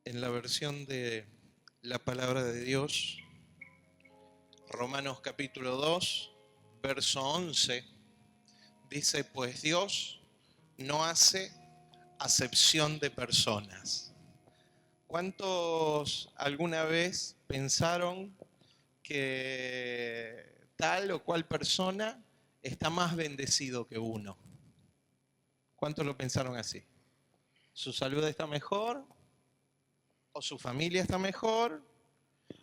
en la versión de la palabra de Dios, Romanos capítulo 2, verso 11, dice, pues Dios no hace acepción de personas. ¿Cuántos alguna vez pensaron que tal o cual persona está más bendecido que uno? ¿Cuántos lo pensaron así? ¿Su salud está mejor? ¿O su familia está mejor?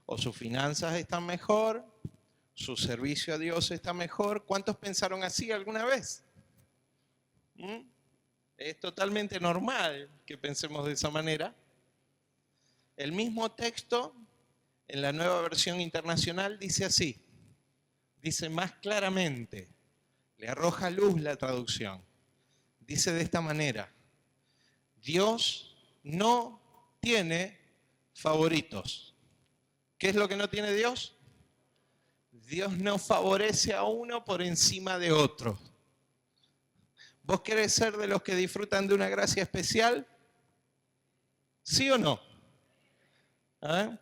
¿O sus finanzas están mejor? ¿Su servicio a Dios está mejor? ¿Cuántos pensaron así alguna vez? Es totalmente normal que pensemos de esa manera. El mismo texto en la Nueva Versión Internacional dice así, dice más claramente, le arroja luz la traducción. Dice de esta manera, Dios no tiene favoritos. ¿Qué es lo que no tiene Dios? Dios no favorece a uno por encima de otro. ¿Vos querés ser de los que disfrutan de una gracia especial? ¿Sí o no? ¿Ah?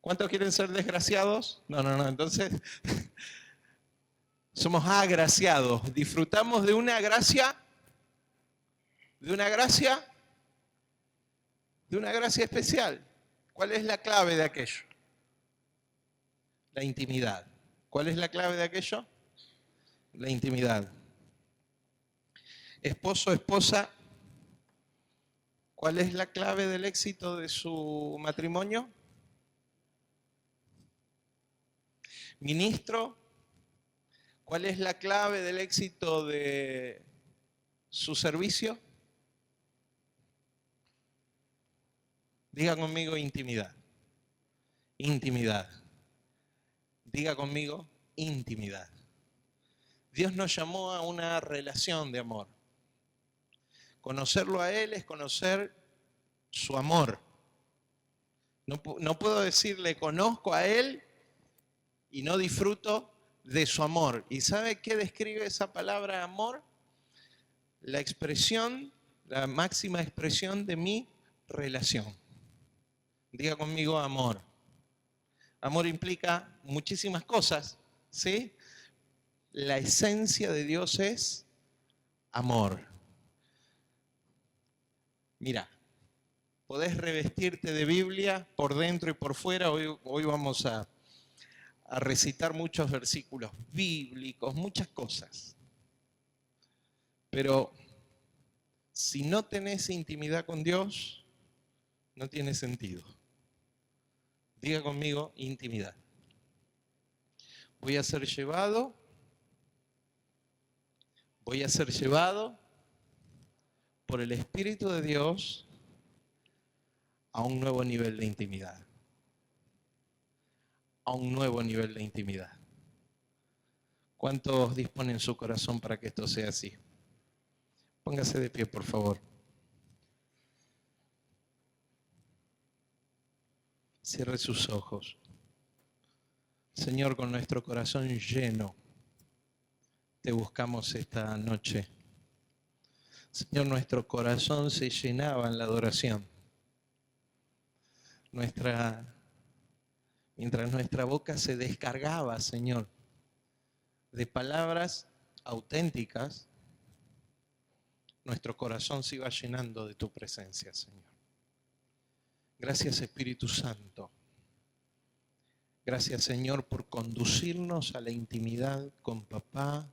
¿Cuántos quieren ser desgraciados? No. Entonces, somos agraciados. Disfrutamos de una gracia especial. ¿Cuál es la clave de aquello? La intimidad. ¿Cuál es la clave de aquello? La intimidad. Esposo, esposa, ¿cuál es la clave del éxito de su matrimonio? Ministro, ¿cuál es la clave del éxito de su servicio? Diga conmigo intimidad. Intimidad. Diga conmigo intimidad. Dios nos llamó a una relación de amor. Conocerlo a Él es conocer su amor. No puedo decirle conozco a Él y no disfruto de su amor. ¿Y sabe qué describe esa palabra amor? La expresión, la máxima expresión de mi relación. Diga conmigo amor. Amor implica muchísimas cosas, ¿sí? La esencia de Dios es amor. Mira, podés revestirte de Biblia por dentro y por fuera. Hoy vamos a recitar muchos versículos bíblicos, muchas cosas. Pero si no tenés intimidad con Dios, no tiene sentido. Diga conmigo intimidad. Voy a ser llevado por el Espíritu de Dios a un nuevo nivel de intimidad. A un nuevo nivel de intimidad. ¿Cuántos disponen su corazón para que esto sea así? Póngase de pie, por favor. Cierre sus ojos. Señor, con nuestro corazón lleno, te buscamos esta noche. Señor, nuestro corazón se llenaba en la adoración. Mientras nuestra boca se descargaba, Señor, de palabras auténticas, nuestro corazón se iba llenando de tu presencia, Señor. Gracias, Espíritu Santo. Gracias, Señor, por conducirnos a la intimidad con papá,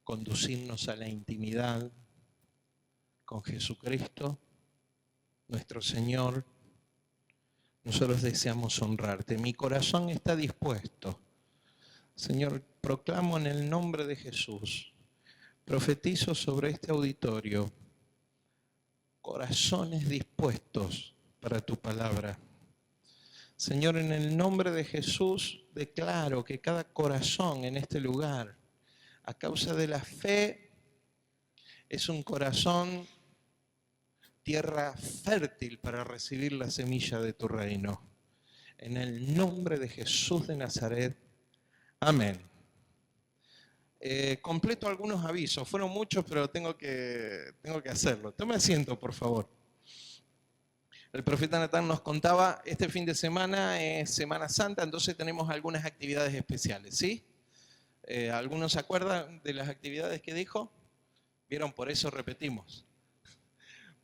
conducirnos a la intimidad con Jesucristo, nuestro Señor. Nosotros deseamos honrarte. Mi corazón está dispuesto. Señor, proclamo en el nombre de Jesús, profetizo sobre este auditorio, corazones dispuestos para tu palabra. Señor, en el nombre de Jesús declaro que cada corazón en este lugar, a causa de la fe, es un corazón, tierra fértil para recibir la semilla de tu reino. En el nombre de Jesús de Nazaret, amén. Completo algunos avisos, fueron muchos, pero tengo que hacerlo. Tome asiento, por favor. El profeta Natán nos contaba, este fin de semana es Semana Santa, entonces tenemos algunas actividades especiales, ¿sí? ¿Algunos se acuerdan de las actividades que dijo? ¿Vieron? Por eso repetimos.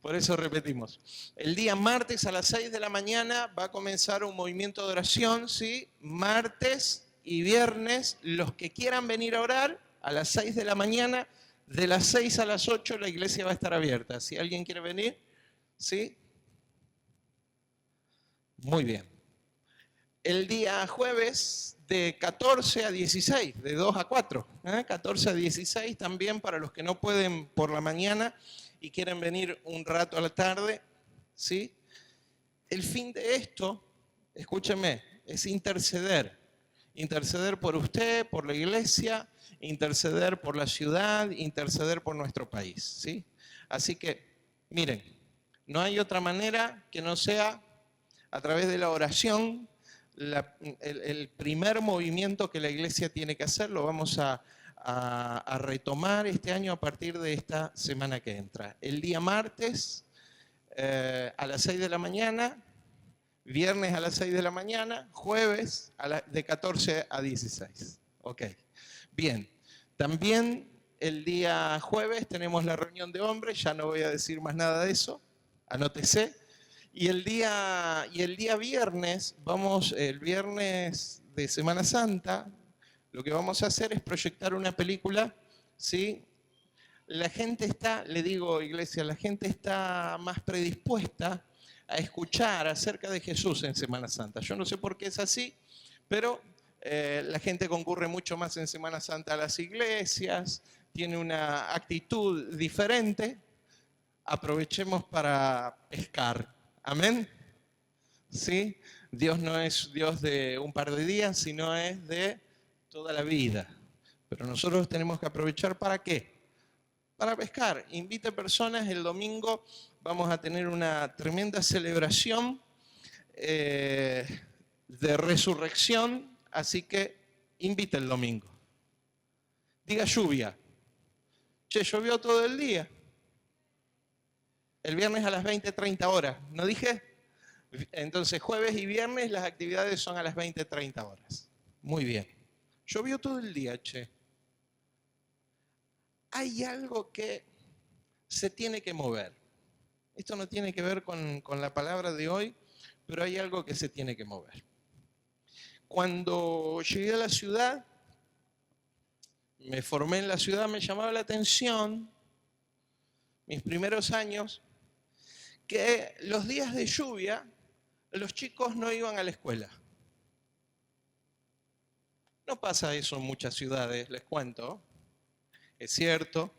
Por eso repetimos. El día martes a las 6 de la mañana va a comenzar un movimiento de oración, ¿sí? Martes y viernes, los que quieran venir a orar, a las 6 de la mañana, de las 6 a las 8 la iglesia va a estar abierta. Si alguien quiere venir, ¿sí? Muy bien. El día jueves de 14 a 16, de 2 a 4, 14 a 16 también para los que no pueden por la mañana y quieren venir un rato a la tarde, ¿sí? El fin de esto, escúcheme, es interceder. Interceder por usted, por la iglesia, interceder por la ciudad, interceder por nuestro país, ¿sí? Así que, miren, no hay otra manera que no sea a través de la oración. El primer movimiento que la iglesia tiene que hacer lo vamos a retomar este año a partir de esta semana que entra. El día martes a las 6 de la mañana, viernes a las 6 de la mañana, jueves de 14 a 16. Ok, bien. También el día jueves tenemos la reunión de hombres, ya no voy a decir más nada de eso, anótese. Y el día viernes, el viernes de Semana Santa, lo que vamos a hacer es proyectar una película, ¿sí? La gente está, le digo iglesia, la gente está más predispuesta a escuchar acerca de Jesús en Semana Santa. Yo no sé por qué es así, pero la gente concurre mucho más en Semana Santa a las iglesias, tiene una actitud diferente. Aprovechemos para pescar. Amén. ¿Sí? Dios no es Dios de un par de días, sino es de toda la vida. Pero nosotros tenemos que aprovechar ¿para qué? Para pescar. Invite personas. El domingo vamos a tener una tremenda celebración de resurrección. Así que invite el domingo. Diga lluvia. Che, llovió todo el día. El viernes a las 20:30 horas. ¿No dije? Entonces, jueves y viernes las actividades son a las 20:30 horas. Muy bien. Llovió todo el día, che. Hay algo que se tiene que mover. Esto no tiene que ver con la palabra de hoy, pero hay algo que se tiene que mover. Cuando llegué a la ciudad, me formé en la ciudad, me llamaba la atención, mis primeros años, que los días de lluvia los chicos no iban a la escuela. No pasa eso en muchas ciudades, les cuento. Es cierto,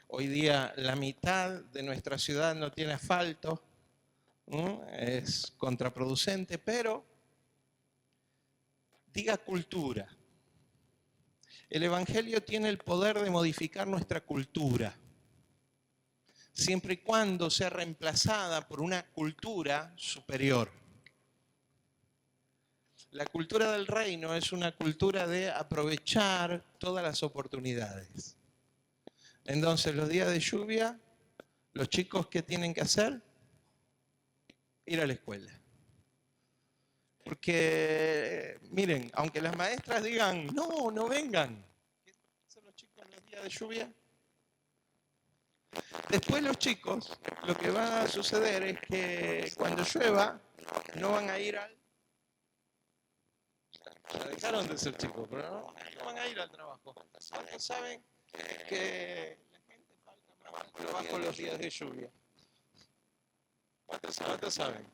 hoy día la mitad de nuestra ciudad no tiene asfalto, ¿no? Es contraproducente, pero diga cultura. El Evangelio tiene el poder de modificar nuestra cultura, siempre y cuando sea reemplazada por una cultura superior. La cultura del reino es una cultura de aprovechar todas las oportunidades. Entonces, los días de lluvia, los chicos, ¿qué tienen que hacer? Ir a la escuela. Porque, miren, aunque las maestras digan, no, no vengan. ¿Qué hacen los chicos en los días de lluvia? Después los chicos, lo que va a suceder es que cuando llueva, no van a ir al... Ya dejaron de ser chicos, pero no van a ir al trabajo. ¿Cuántos saben que la gente falta más al trabajo los días de lluvia? ¿Cuántos saben?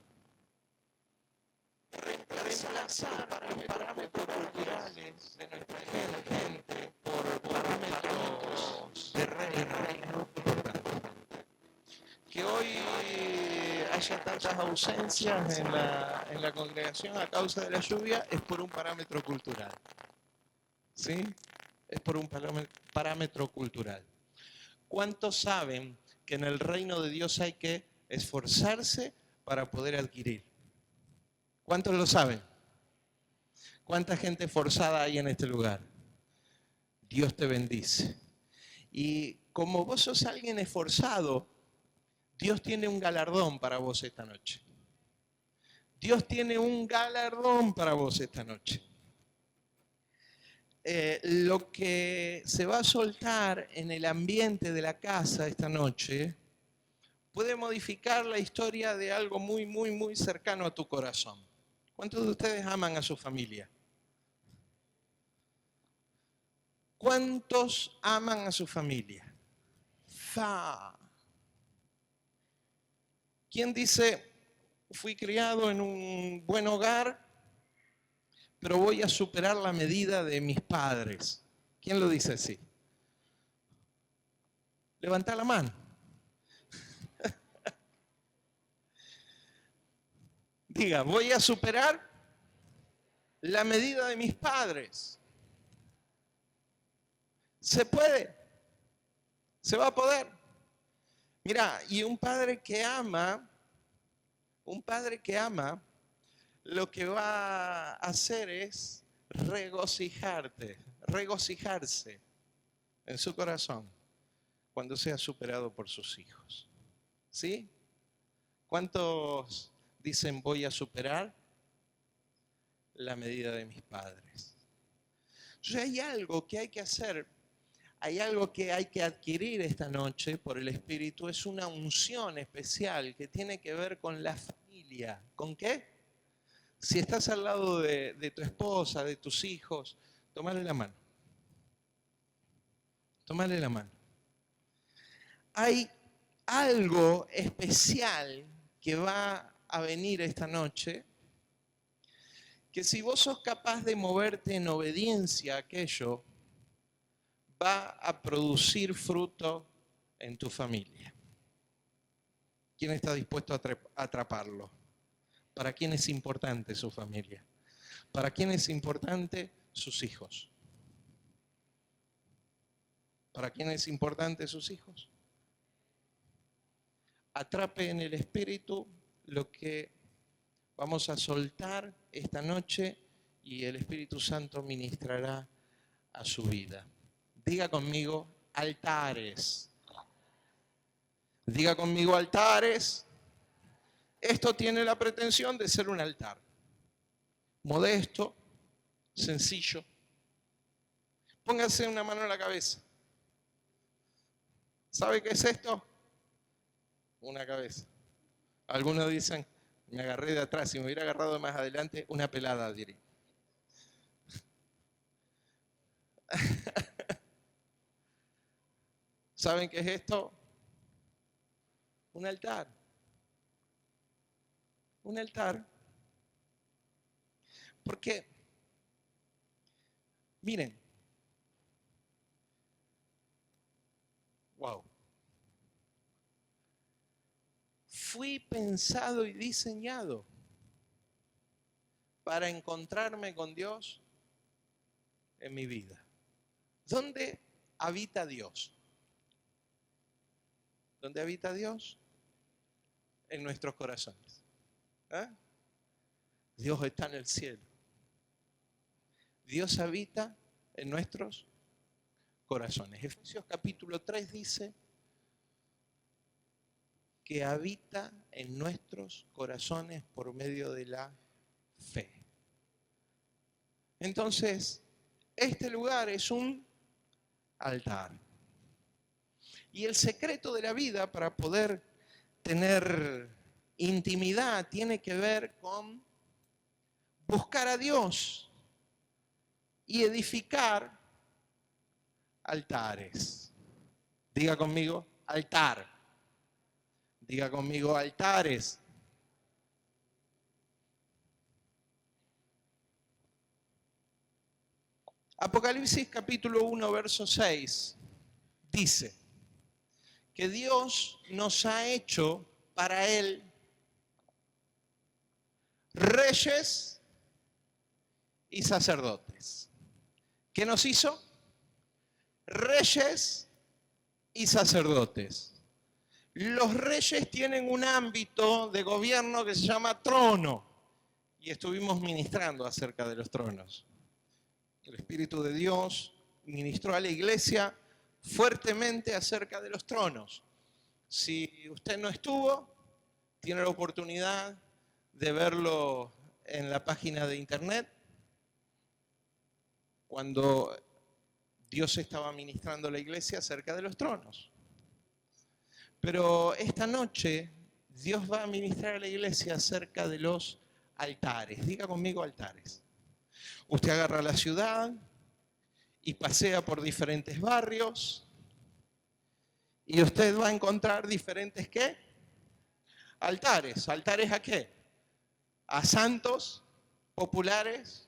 Reemplazar parámetros culturales de nuestra gente por parámetros de reino. Que hoy haya tantas ausencias en la congregación a causa de la lluvia es por un parámetro cultural. ¿Sí? Es por un parámetro cultural. ¿Cuántos saben que en el reino de Dios hay que esforzarse para poder adquirir? ¿Cuántos lo saben? ¿Cuánta gente forzada hay en este lugar? Dios te bendice. Y como vos sos alguien esforzado, Dios tiene un galardón para vos esta noche. Dios tiene un galardón para vos esta noche. Lo que se va a soltar en el ambiente de la casa esta noche puede modificar la historia de algo muy, muy, muy cercano a tu corazón. ¿Cuántos de ustedes aman a su familia? ¿Cuántos aman a su familia? ¿Quién dice, fui criado en un buen hogar, pero voy a superar la medida de mis padres? ¿Quién lo dice así? Levanta la mano. Diga, voy a superar la medida de mis padres. Se puede. Se va a poder. Mira, y un padre que ama, lo que va a hacer es regocijarse en su corazón cuando sea superado por sus hijos. ¿Sí? ¿Cuántos dicen voy a superar la medida de mis padres? Entonces hay algo que hay que hacer, hay algo que hay que adquirir esta noche por el Espíritu, es una unción especial que tiene que ver con la familia. ¿Con qué? Si estás al lado de tu esposa, de tus hijos, tómale la mano. Tómale la mano. Hay algo especial que va a venir esta noche, que si vos sos capaz de moverte en obediencia a aquello, va a producir fruto en tu familia. ¿Quién está dispuesto a atraparlo? ¿Para quién es importante su familia? ¿Para quién es importante sus hijos? ¿Para quién es importante sus hijos? Atrape en el Espíritu lo que vamos a soltar esta noche y el Espíritu Santo ministrará a su vida. Diga conmigo, altares. Diga conmigo, altares. Esto tiene la pretensión de ser un altar. Modesto, sencillo. Póngase una mano en la cabeza. ¿Sabe qué es esto? Una cabeza. Algunos dicen, me agarré de atrás, si me hubiera agarrado de más adelante, una pelada, diría. ¿Saben qué es esto? Un altar. Un altar. Porque, miren, wow. Fui pensado y diseñado para encontrarme con Dios en mi vida. ¿Dónde habita Dios? ¿Dónde habita Dios? En nuestros corazones. ¿Eh? Dios está en el cielo. Dios habita en nuestros corazones. Efesios capítulo 3 dice que habita en nuestros corazones por medio de la fe. Entonces, este lugar es un altar. Y el secreto de la vida para poder tener intimidad tiene que ver con buscar a Dios y edificar altares. Diga conmigo, altar. Diga conmigo, altares. Apocalipsis capítulo 1, verso 6 dice que Dios nos ha hecho para Él reyes y sacerdotes. ¿Qué nos hizo? Reyes y sacerdotes. Los reyes tienen un ámbito de gobierno que se llama trono. Y estuvimos ministrando acerca de los tronos. El Espíritu de Dios ministró a la iglesia fuertemente acerca de los tronos. Si usted no estuvo, tiene la oportunidad de verlo en la página de internet cuando Dios estaba ministrando a la iglesia acerca de los tronos. Pero esta noche Dios va a ministrar a la iglesia acerca de los altares. Diga conmigo altares. Usted agarra la ciudad y pasea por diferentes barrios y usted va a encontrar diferentes ¿qué? Altares. ¿Altares a qué? A santos populares,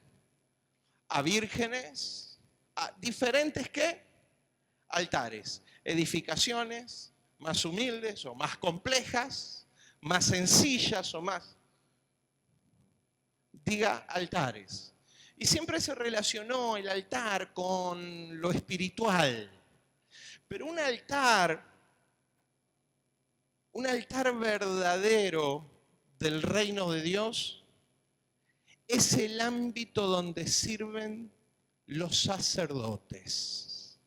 a vírgenes, a diferentes ¿qué? Altares. Edificaciones más humildes o más complejas, más sencillas o más... Diga altares. Y siempre se relacionó el altar con lo espiritual. Pero un altar verdadero del reino de Dios es el ámbito donde sirven los sacerdotes.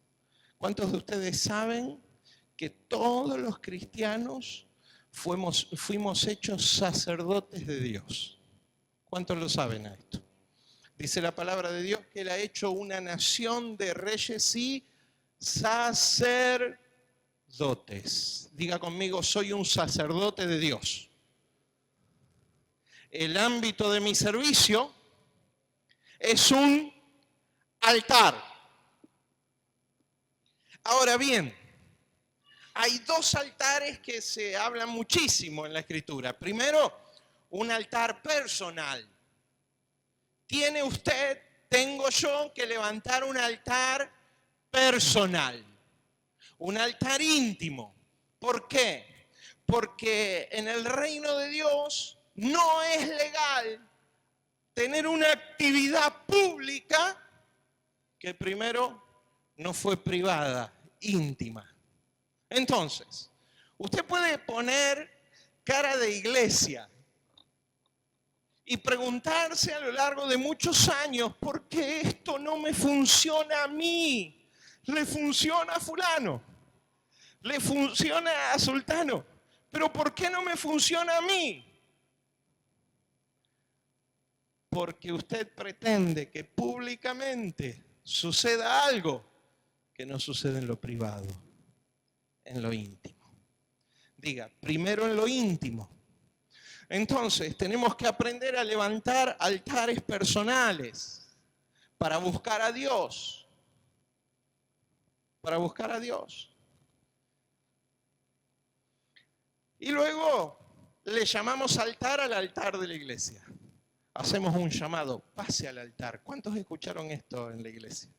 ¿Cuántos de ustedes saben que todos los cristianos fuimos hechos sacerdotes de Dios? ¿Cuántos lo saben a esto? Dice la palabra de Dios que Él ha hecho una nación de reyes y sacerdotes. Diga conmigo, soy un sacerdote de Dios. El ámbito de mi servicio es un altar. Ahora bien, hay dos altares que se hablan muchísimo en la Escritura. Primero, un altar personal. Tiene usted, tengo yo que levantar un altar personal, un altar íntimo. ¿Por qué? Porque en el reino de Dios no es legal tener una actividad pública que primero no fue privada, íntima. Entonces, usted puede poner cara de iglesia y preguntarse a lo largo de muchos años, ¿por qué esto no me funciona a mí? Le funciona a fulano, le funciona a sultano, pero ¿por qué no me funciona a mí? Porque usted pretende que públicamente suceda algo que no sucede en lo privado, en lo íntimo. Diga, primero en lo íntimo. Entonces, tenemos que aprender a levantar altares personales para buscar a Dios. Para buscar a Dios. Y luego le llamamos altar al altar de la iglesia. Hacemos un llamado, pase al altar. ¿Cuántos escucharon esto en la iglesia?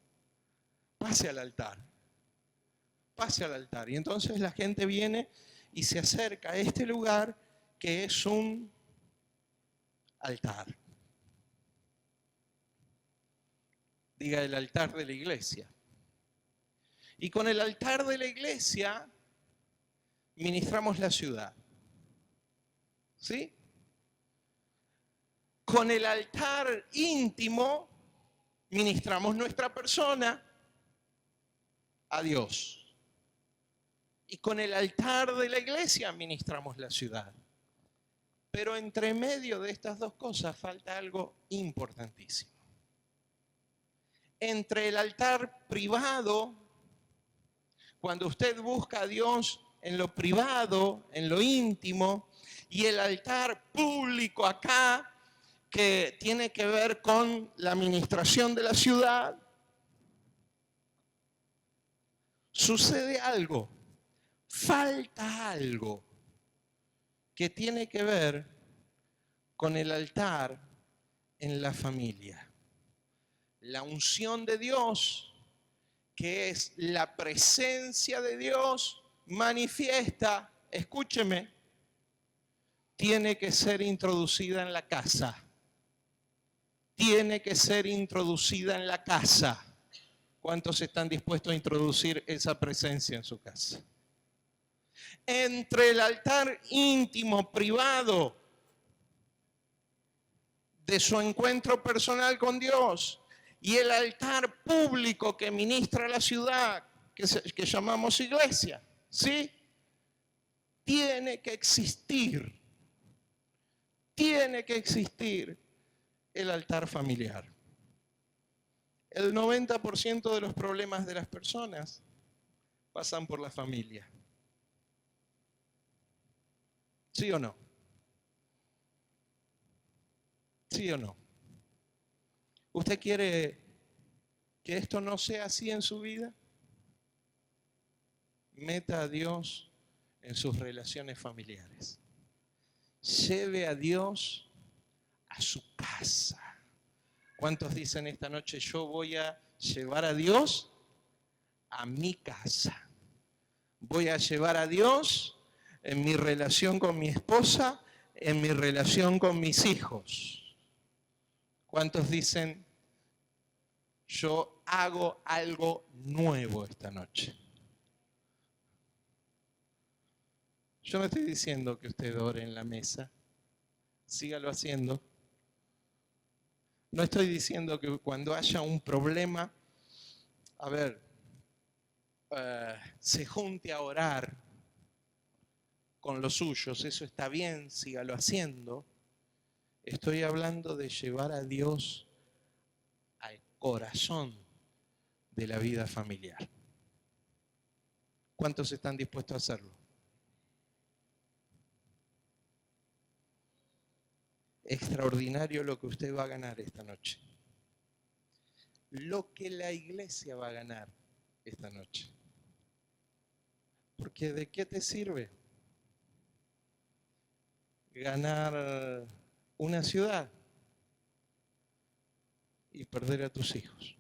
Pase al altar. Pase al altar. Y entonces la gente viene y se acerca a este lugar que es un altar. Diga el altar de la iglesia. Y con el altar de la iglesia ministramos la ciudad. ¿Sí? Con el altar íntimo ministramos nuestra persona a Dios. Y con el altar de la iglesia ministramos la ciudad. Pero entre medio de estas dos cosas falta algo importantísimo. Entre el altar privado, cuando usted busca a Dios en lo privado, en lo íntimo, y el altar público acá, que tiene que ver con la administración de la ciudad, sucede algo, falta algo que tiene que ver con el altar en la familia. La unción de Dios, que es la presencia de Dios manifiesta, escúcheme, tiene que ser introducida en la casa. Tiene que ser introducida en la casa. ¿Cuántos están dispuestos a introducir esa presencia en su casa? Entre el altar íntimo, privado, de su encuentro personal con Dios y el altar público que ministra la ciudad, que llamamos iglesia, ¿sí? Tiene que existir tiene que existir el altar familiar. El 90% de los problemas de las personas pasan por la familia. ¿Sí o no? ¿Sí o no? ¿Usted quiere que esto no sea así en su vida? Meta a Dios en sus relaciones familiares. Lleve a Dios a su casa. ¿Cuántos dicen esta noche, yo voy a llevar a Dios a mi casa? Voy a llevar a Dios en mi relación con mi esposa, en mi relación con mis hijos. ¿Cuántos dicen, yo hago algo nuevo esta noche? Yo no estoy diciendo que usted ore en la mesa, sígalo haciendo. No estoy diciendo que cuando haya un problema, se junte a orar con los suyos, eso está bien, sígalo haciendo. Estoy hablando de llevar a Dios al corazón de la vida familiar. ¿Cuántos están dispuestos a hacerlo? Extraordinario lo que usted va a ganar esta noche. Lo que la iglesia va a ganar esta noche. Porque ¿de qué te sirve ganar una ciudad y perder a tus hijos?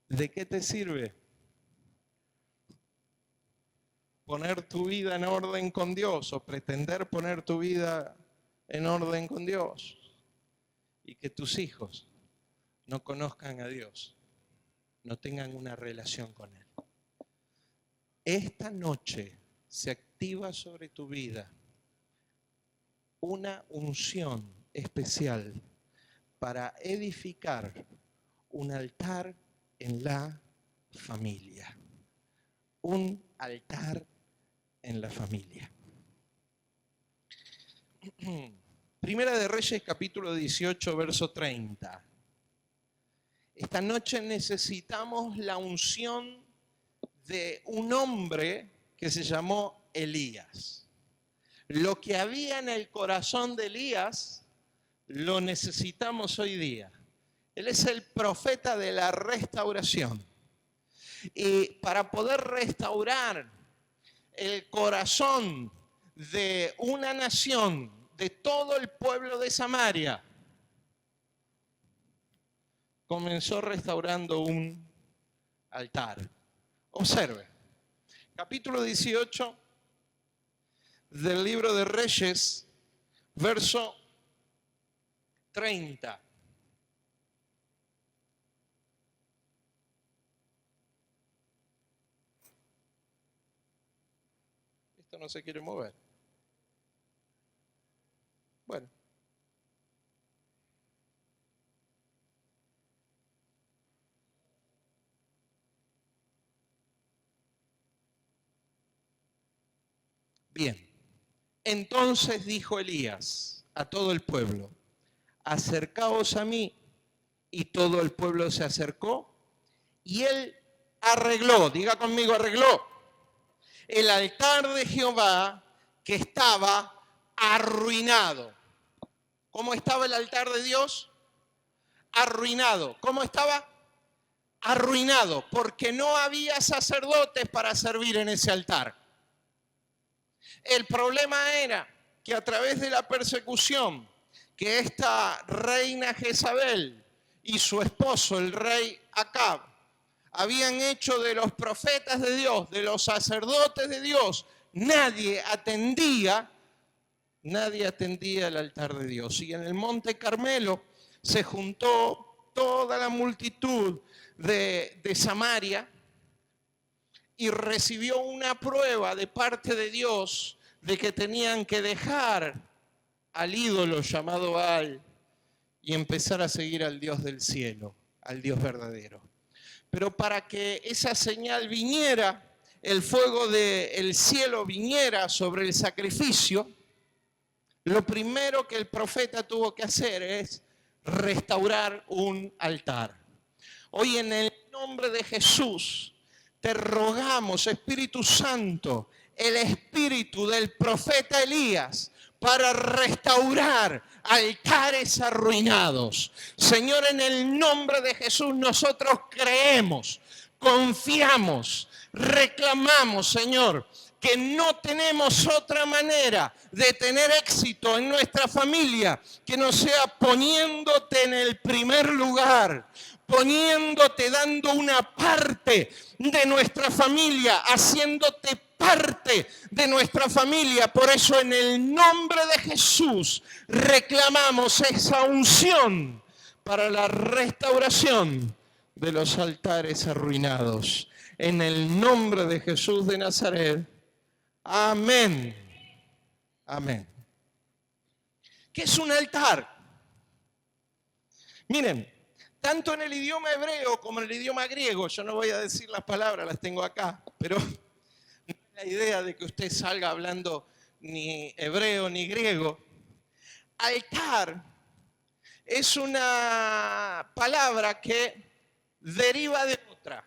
¿De qué te sirve poner tu vida en orden con Dios o pretender poner tu vida en orden con Dios y que tus hijos no conozcan a Dios, no tengan una relación con Él? Esta noche se activa sobre tu vida una unción especial para edificar un altar en la familia. Un altar en la familia. Primera de Reyes, capítulo 18, verso 30. Esta noche necesitamos la unción de un hombre que se llamó Elías. Lo que había en el corazón de Elías lo necesitamos hoy día. Él es el profeta de la restauración. Y para poder restaurar el corazón de una nación, de todo el pueblo de Samaria, comenzó restaurando un altar. Observe, capítulo 18 del libro de Reyes, verso 30. Esto no se quiere mover. Bueno. Bien. Entonces dijo Elías a todo el pueblo, acercaos a mí. Y todo el pueblo se acercó y él arregló, diga conmigo, arregló el altar de Jehová que estaba arruinado. ¿Cómo estaba el altar de Dios? Arruinado. ¿Cómo estaba? Arruinado, porque no había sacerdotes para servir en ese altar. El problema era que a través de la persecución que esta reina Jezabel y su esposo, el rey Acab, habían hecho de los profetas de Dios, de los sacerdotes de Dios, nadie atendía el altar de Dios. Y en el monte Carmelo se juntó toda la multitud de Samaria y recibió una prueba de parte de Dios de que tenían que dejar al ídolo llamado Baal y empezar a seguir al Dios del cielo, al Dios verdadero. Pero para que esa señal viniera, el fuego del cielo viniera sobre el sacrificio, lo primero que el profeta tuvo que hacer es restaurar un altar. Hoy en el nombre de Jesús te rogamos, Espíritu Santo, el espíritu del profeta Elías, para restaurar altares arruinados. Señor, en el nombre de Jesús nosotros creemos, confiamos, reclamamos, Señor, que no tenemos otra manera de tener éxito en nuestra familia que no sea poniéndote en el primer lugar, poniéndote, dando una parte de nuestra familia, haciéndote parte de nuestra familia. Por eso en el nombre de Jesús reclamamos esa unción para la restauración de los altares arruinados. En el nombre de Jesús de Nazaret. Amén. Amén. ¿Qué es un altar? Miren, tanto en el idioma hebreo como en el idioma griego, yo no voy a decir las palabras, las tengo acá, pero no es la idea de que usted salga hablando ni hebreo ni griego. Altar es una palabra que deriva de otra.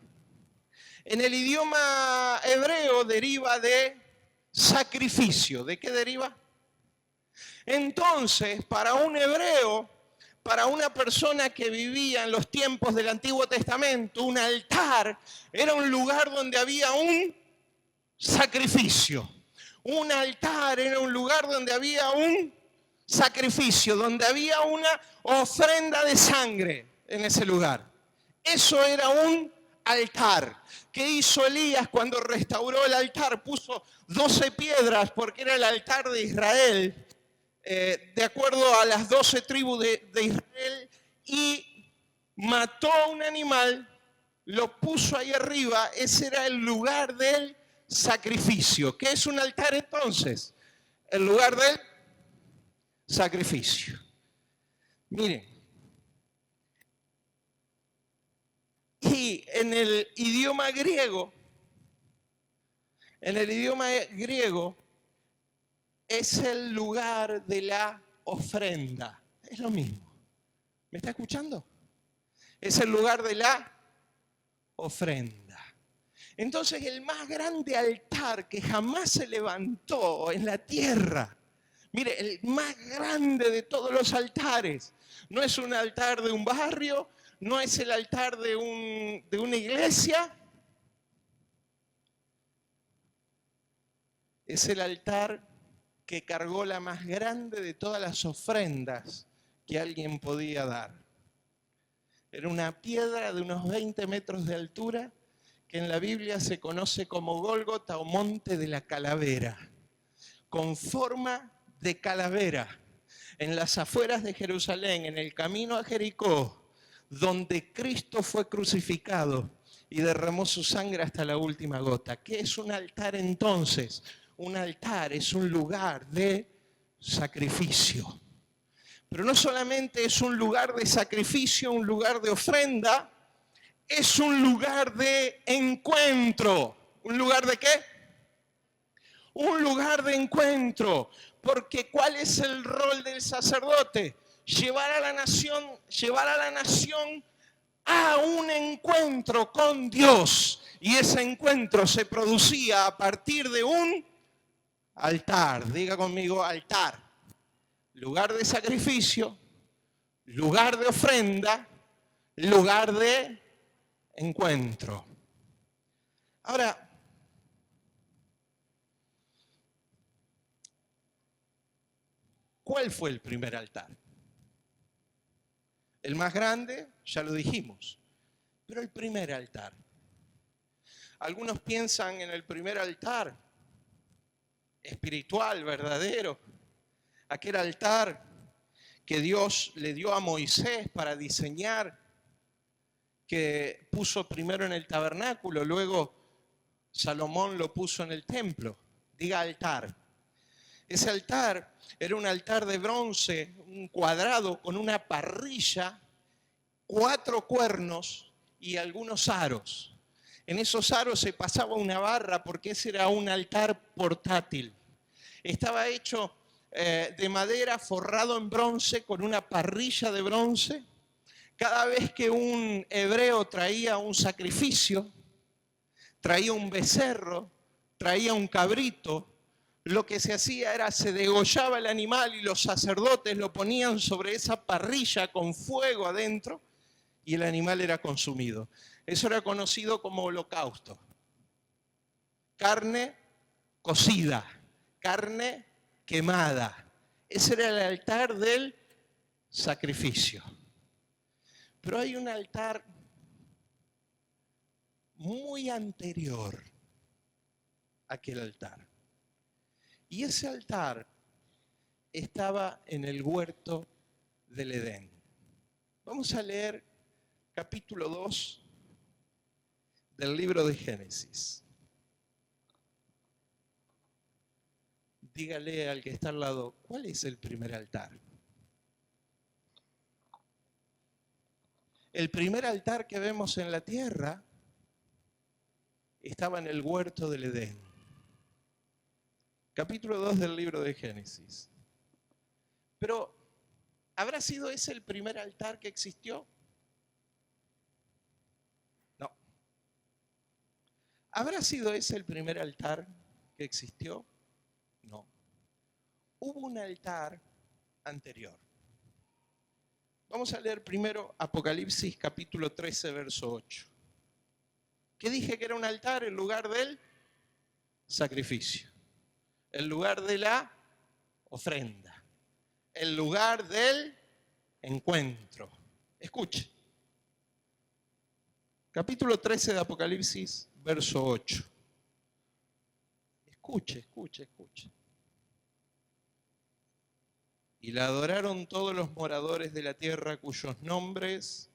En el idioma hebreo deriva de sacrificio. ¿De qué deriva? Entonces, para un hebreo, para una persona que vivía en los tiempos del Antiguo Testamento, un altar era un lugar donde había un sacrificio. Un altar era un lugar donde había un sacrificio, donde había una ofrenda de sangre en ese lugar. Eso era un altar. ¿Qué hizo Elías cuando restauró el altar? Puso 12 piedras porque era el altar de Israel, de acuerdo a las 12 tribus de Israel, y mató a un animal, lo puso ahí arriba. Ese era el lugar del sacrificio. ¿Qué es un altar entonces? El lugar del sacrificio. Miren, y en el idioma griego es el lugar de la ofrenda. Es lo mismo. ¿Me está escuchando? Es el lugar de la ofrenda. Entonces, el más grande altar que jamás se levantó en la tierra, mire, el más grande de todos los altares, no es un altar de un barrio, no es el altar de una iglesia, es el altar que cargó la más grande de todas las ofrendas que alguien podía dar. Era una piedra de unos 20 metros de altura que en la Biblia se conoce como Gólgota o Monte de la Calavera, con forma de calavera, en las afueras de Jerusalén, en el camino a Jericó, donde Cristo fue crucificado y derramó su sangre hasta la última gota. ¿Qué es un altar entonces? Un altar es un lugar de sacrificio. Pero no solamente es un lugar de sacrificio, un lugar de ofrenda, es un lugar de encuentro. ¿Un lugar de qué? Un lugar de encuentro. Porque ¿cuál es el rol del sacerdote? Llevar a la nación a un encuentro con Dios. Y ese encuentro se producía a partir de un altar. Diga conmigo, altar. Lugar de sacrificio, lugar de ofrenda, lugar de encuentro. Ahora, ¿cuál fue el primer altar? El más grande, ya lo dijimos, pero el primer altar. Algunos piensan en el primer altar espiritual, verdadero, aquel altar que Dios le dio a Moisés para diseñar, que puso primero en el tabernáculo, luego Salomón lo puso en el templo. Diga altar. Ese altar era un altar de bronce, un cuadrado con una parrilla, 4 cuernos y algunos aros. En esos aros se pasaba una barra porque ese era un altar portátil. Estaba hecho de madera forrado en bronce con una parrilla de bronce. Cada vez que un hebreo traía un sacrificio, traía un becerro, traía un cabrito, lo que se hacía era se degollaba el animal y los sacerdotes lo ponían sobre esa parrilla con fuego adentro y el animal era consumido. Eso era conocido como holocausto. Carne cocida, carne quemada. Ese era el altar del sacrificio. Pero hay un altar muy anterior a aquel altar. Y ese altar estaba en el huerto del Edén. Vamos a leer capítulo 2 del libro de Génesis. Dígale al que está al lado, ¿cuál es el primer altar? El primer altar que vemos en la tierra estaba en el huerto del Edén. Capítulo 2 del libro de Génesis. Pero, ¿habrá sido ese el primer altar que existió? No. ¿Habrá sido ese el primer altar que existió? No. Hubo un altar anterior. Vamos a leer primero Apocalipsis capítulo 13, verso 8. ¿Qué dije que era un altar? El lugar del sacrificio. El lugar de la ofrenda. El lugar del encuentro. Escuche. Capítulo 13 de Apocalipsis, verso 8. Escuche, escuche, escuche. Y la adoraron todos los moradores de la tierra cuyos nombres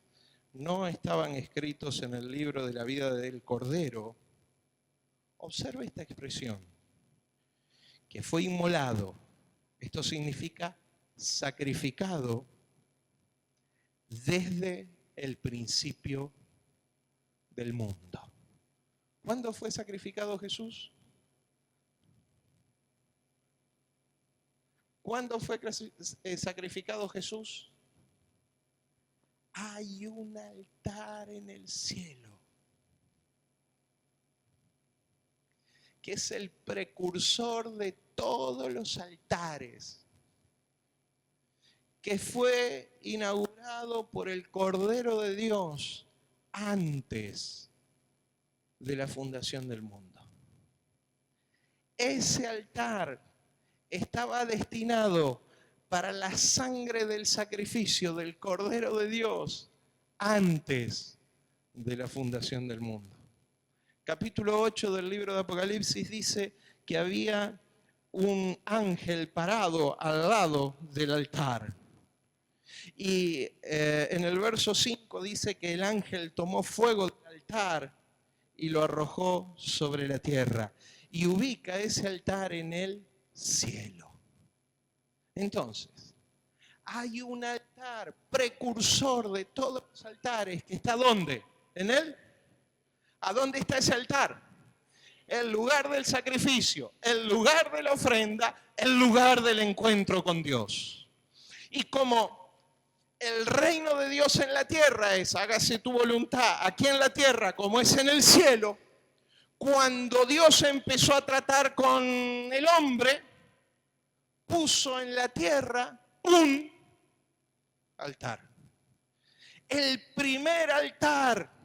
no estaban escritos en el libro de la vida del Cordero. Observe esta expresión, que fue inmolado. Esto significa sacrificado desde el principio del mundo. ¿Cuándo fue sacrificado Jesús? ¿Cuándo fue sacrificado Jesús? Hay un altar en el cielo que es el precursor de todos los altares, que fue inaugurado por el Cordero de Dios antes de la fundación del mundo. Ese altar estaba destinado para la sangre del sacrificio del Cordero de Dios antes de la fundación del mundo. Capítulo 8 del libro de Apocalipsis dice que había un ángel parado al lado del altar. Y en el verso 5 dice que el ángel tomó fuego del altar y lo arrojó sobre la tierra. Y ubica ese altar en el cielo. Entonces, hay un altar precursor de todos los altares que está ¿dónde? ¿En él? ¿A dónde está ese altar? El lugar del sacrificio, el lugar de la ofrenda, el lugar del encuentro con Dios. Y como el reino de Dios en la tierra es, hágase tu voluntad, aquí en la tierra como es en el cielo, cuando Dios empezó a tratar con el hombre, puso en la tierra un altar. El primer altar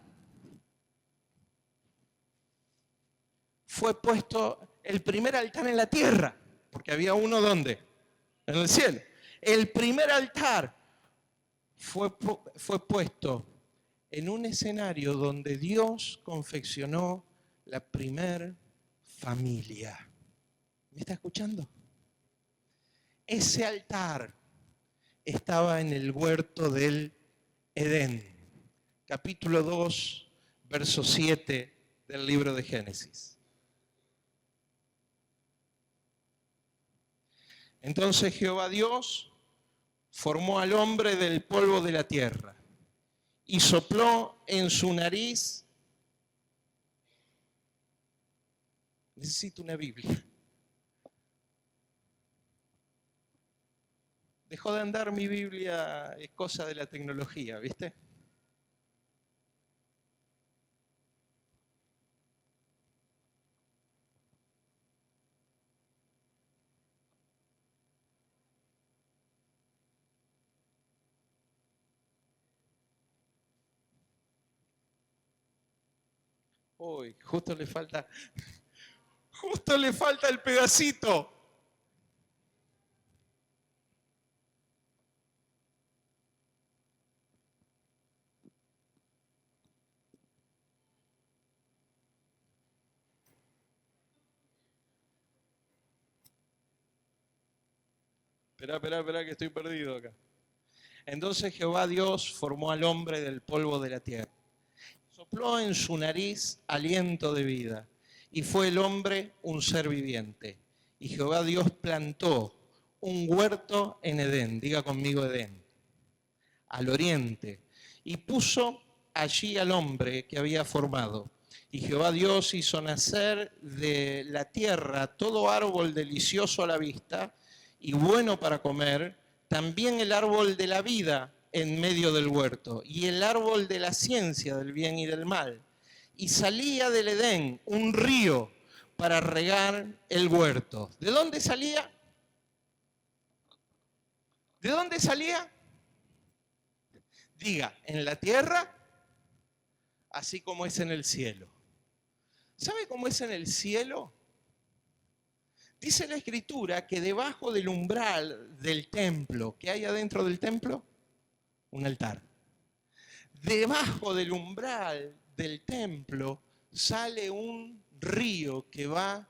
fue puesto, el primer altar en la tierra, porque había uno ¿dónde? En el cielo. El primer altar fue puesto en un escenario donde Dios confeccionó la primer familia. ¿Me está escuchando? Ese altar estaba en el huerto del Edén, capítulo 2, verso 7 del libro de Génesis. Entonces Jehová Dios formó al hombre del polvo de la tierra y sopló en su nariz. Necesito una Biblia. Dejó de andar mi Biblia, es cosa de la tecnología, ¿viste? Uy, justo le falta el pedacito. Espera, que estoy perdido acá. Entonces Jehová Dios formó al hombre del polvo de la tierra. Sopló en su nariz aliento de vida, y fue el hombre un ser viviente. Y Jehová Dios plantó un huerto en Edén, diga conmigo Edén, al oriente, y puso allí al hombre que había formado. Y Jehová Dios hizo nacer de la tierra todo árbol delicioso a la vista y bueno para comer, también el árbol de la vida en medio del huerto, y el árbol de la ciencia del bien y del mal. Y salía del Edén un río para regar el huerto. ¿De dónde salía? ¿De dónde salía? Diga, en la tierra, así como es en el cielo. ¿Sabe cómo es en el cielo? Dice la Escritura que debajo del umbral del templo, ¿qué hay adentro del templo? Un altar. Debajo del umbral del templo sale un río que va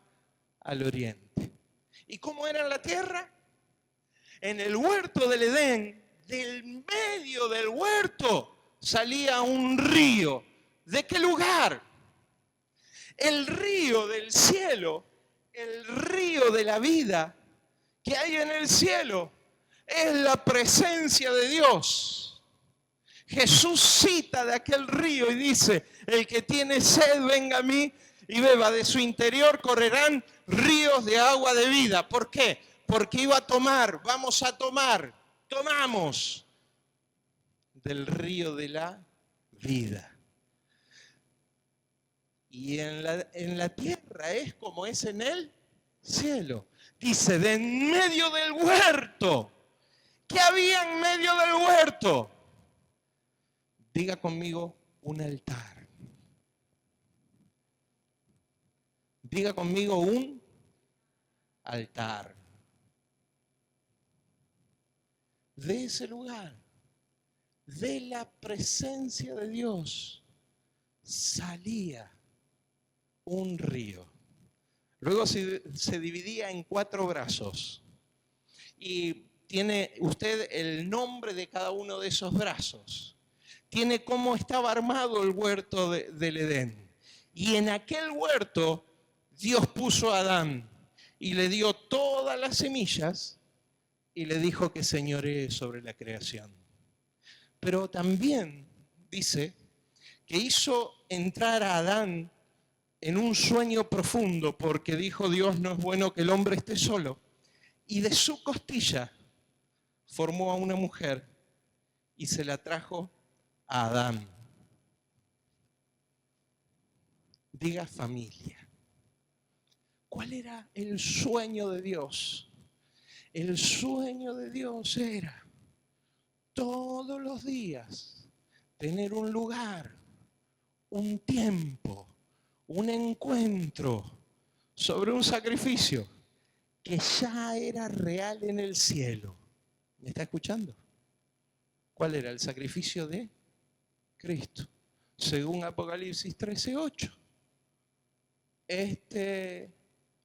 al oriente. ¿Y cómo era en la tierra? En el huerto del Edén, del medio del huerto, salía un río. ¿De qué lugar? El río del cielo, el río de la vida que hay en el cielo, es la presencia de Dios. Jesús cita de aquel río y dice, el que tiene sed venga a mí y beba, de su interior correrán ríos de agua de vida. ¿Por qué? Porque vamos a tomar, tomamos del río de la vida. Y en la tierra es como es en el cielo. Dice, de en medio del huerto. ¿Qué había en medio del huerto? Diga conmigo, un altar. Diga conmigo, un altar. De ese lugar, de la presencia de Dios, salía un río. Luego se dividía en 4 brazos. Y tiene usted el nombre de cada uno de esos brazos. Tiene cómo estaba armado el huerto del Edén. Y en aquel huerto Dios puso a Adán y le dio todas las semillas y le dijo que señoree sobre la creación. Pero también dice que hizo entrar a Adán en un sueño profundo, porque dijo Dios, no es bueno que el hombre esté solo. Y de su costilla formó a una mujer y se la trajo a Adán. Diga familia. ¿Cuál era el sueño de Dios? El sueño de Dios era todos los días tener un lugar, un tiempo, un encuentro sobre un sacrificio que ya era real en el cielo. ¿Me está escuchando? ¿Cuál era el sacrificio de Cristo? Según Apocalipsis 13:8. Este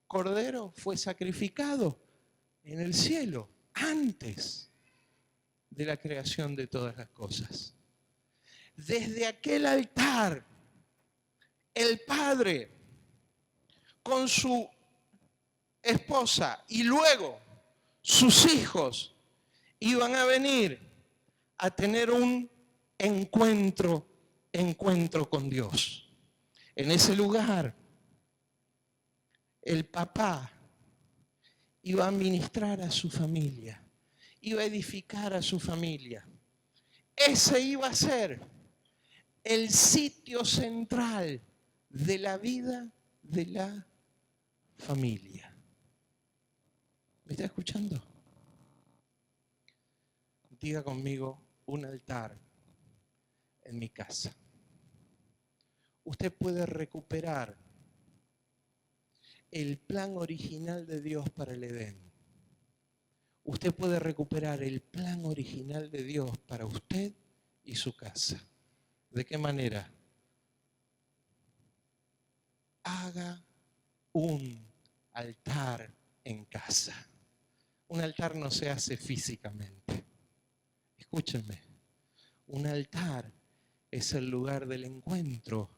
cordero fue sacrificado en el cielo antes de la creación de todas las cosas. Desde aquel altar, el Padre con su esposa y luego sus hijos iban a venir a tener un encuentro con Dios. En ese lugar, el papá iba a ministrar a su familia iba a edificar a su familia. Ese iba a ser el sitio central de la vida de la familia. ¿Me está escuchando? Diga conmigo, un altar en mi casa. Usted puede recuperar el plan original de Dios para el Edén. Usted puede recuperar el plan original de Dios para usted y su casa. ¿De qué manera? Haga un altar en casa. Un altar no se hace físicamente. Escúchenme. Un altar es el lugar del encuentro,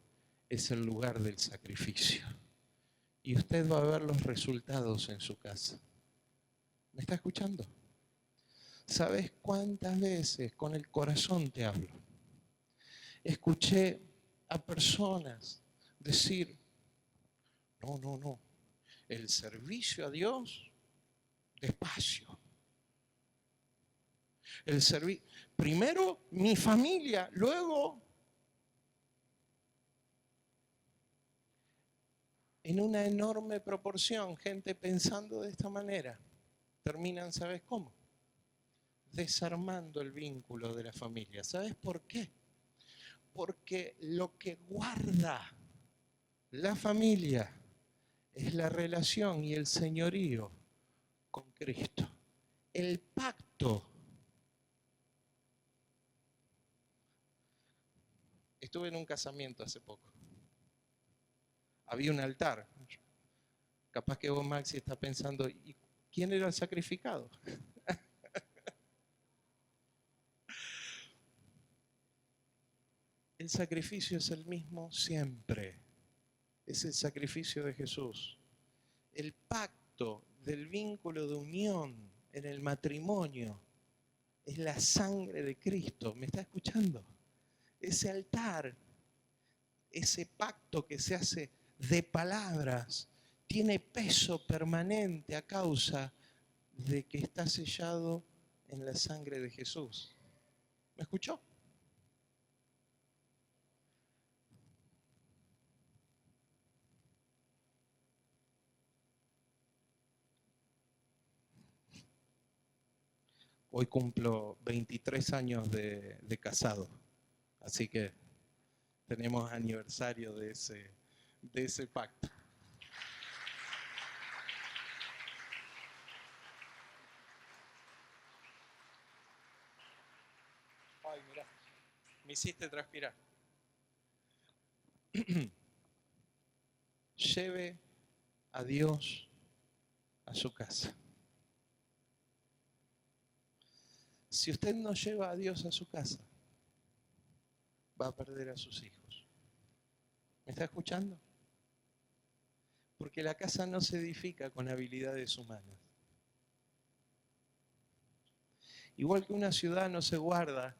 es el lugar del sacrificio. Y usted va a ver los resultados en su casa. ¿Me está escuchando? ¿Sabes cuántas veces con el corazón te hablo? Escuché a personas decir, no, el servicio a Dios, despacio. Primero mi familia, luego en una enorme proporción, gente pensando de esta manera, terminan, ¿sabes cómo? Desarmando el vínculo de la familia. ¿Sabes por qué? Porque lo que guarda la familia es la relación y el señorío con Cristo. El pacto. Estuve en un casamiento hace poco. Había un altar. Capaz que vos, Maxi, está pensando, ¿y quién era el sacrificado? El sacrificio es el mismo siempre. Es el sacrificio de Jesús. El pacto del vínculo de unión en el matrimonio es la sangre de Cristo. ¿Me está escuchando? Ese altar, ese pacto que se hace de palabras, tiene peso permanente a causa de que está sellado en la sangre de Jesús. ¿Me escuchó? Hoy cumplo 23 años de casado, así que tenemos aniversario de ese pacto. Ay, mirá, me hiciste transpirar. Lleve a Dios a su casa. Si usted no lleva a Dios a su casa, va a perder a sus hijos. ¿Me está escuchando? Porque la casa no se edifica con habilidades humanas. Igual que una ciudad no se guarda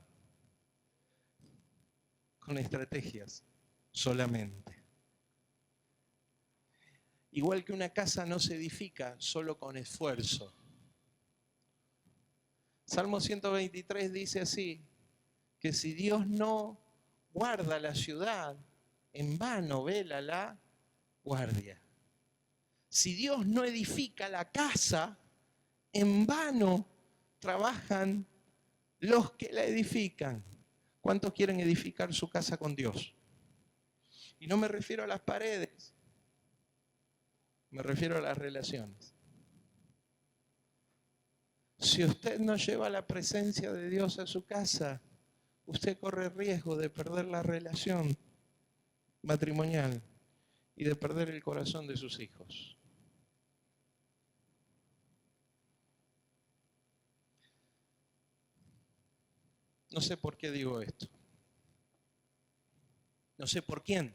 con estrategias solamente. Igual que una casa no se edifica solo con esfuerzo. Salmo 123 dice así, que si Dios no guarda la ciudad, en vano vela la guardia. Si Dios no edifica la casa, en vano trabajan los que la edifican. ¿Cuántos quieren edificar su casa con Dios? Y no me refiero a las paredes, me refiero a las relaciones. Si usted no lleva la presencia de Dios a su casa, usted corre riesgo de perder la relación matrimonial y de perder el corazón de sus hijos. No sé por qué digo esto. No sé por quién.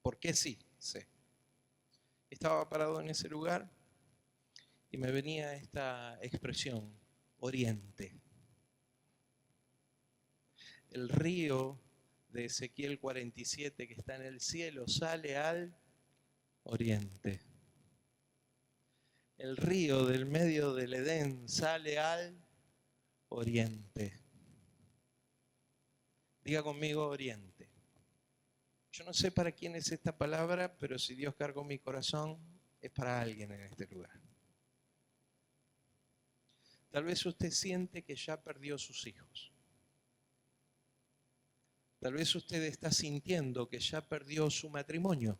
¿Por qué sí? Sé. Estaba parado en ese lugar y me venía esta expresión, Oriente. El río de Ezequiel 47 que está en el cielo sale al oriente. El río del medio del Edén sale al oriente. Diga conmigo oriente. Yo no sé para quién es esta palabra, pero si Dios cargó mi corazón, es para alguien en este lugar. Tal vez usted siente que ya perdió sus hijos. Tal vez usted está sintiendo que ya perdió su matrimonio,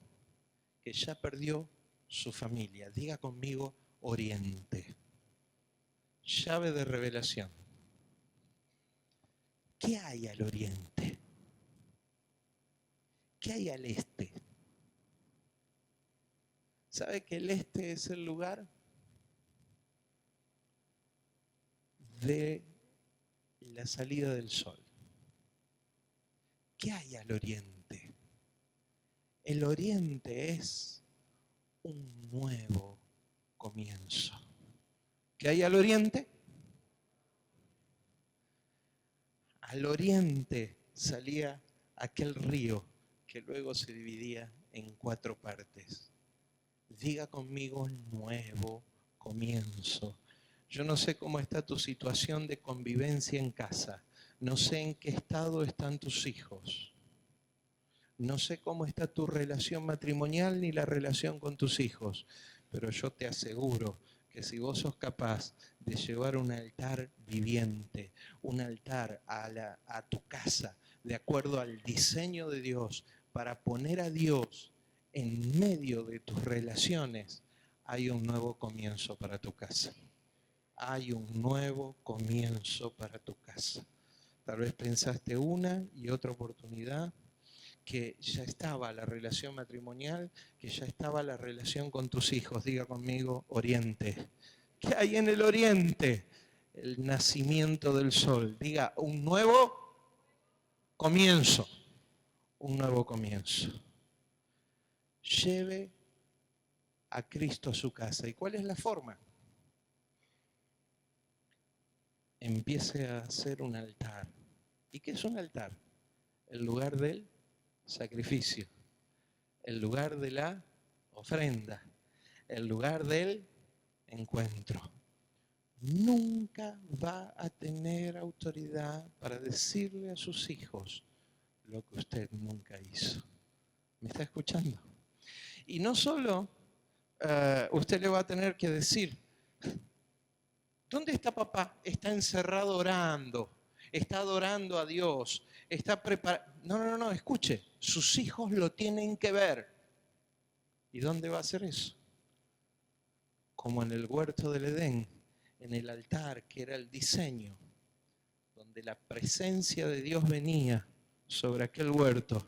que ya perdió su familia. Diga conmigo oriente. Llave de revelación. ¿Qué hay al oriente? ¿Qué hay al este? ¿Sabe que el este es el lugar de la salida del sol? ¿Qué hay al oriente? El oriente es un nuevo comienzo. ¿Qué hay al oriente? Al oriente salía aquel río que luego se dividía en 4 partes. Diga conmigo nuevo comienzo. Yo no sé cómo está tu situación de convivencia en casa. No sé en qué estado están tus hijos. No sé cómo está tu relación matrimonial ni la relación con tus hijos. Pero yo te aseguro que si vos sos capaz de llevar un altar viviente, un altar a tu casa, de acuerdo al diseño de Dios, para poner a Dios en medio de tus relaciones, hay un nuevo comienzo para tu casa. Hay un nuevo comienzo para tu casa. Tal vez pensaste una y otra oportunidad que ya estaba la relación matrimonial, que ya estaba la relación con tus hijos. Diga conmigo, oriente. ¿Qué hay en el oriente? El nacimiento del sol. Diga, un nuevo comienzo. Un nuevo comienzo. Lleve a Cristo a su casa. ¿Y cuál es la forma? Empiece a hacer un altar. ¿Y qué es un altar? El lugar del sacrificio, el lugar de la ofrenda, el lugar del encuentro. Nunca va a tener autoridad para decirle a sus hijos lo que usted nunca hizo. ¿Me está escuchando? Y no solo usted le va a tener que decir, ¿dónde está papá? Está encerrado orando, está adorando a Dios, está preparado. No, escuche, sus hijos lo tienen que ver. ¿Y dónde va a hacer eso? Como en el huerto del Edén, en el altar que era el diseño, donde la presencia de Dios venía sobre aquel huerto,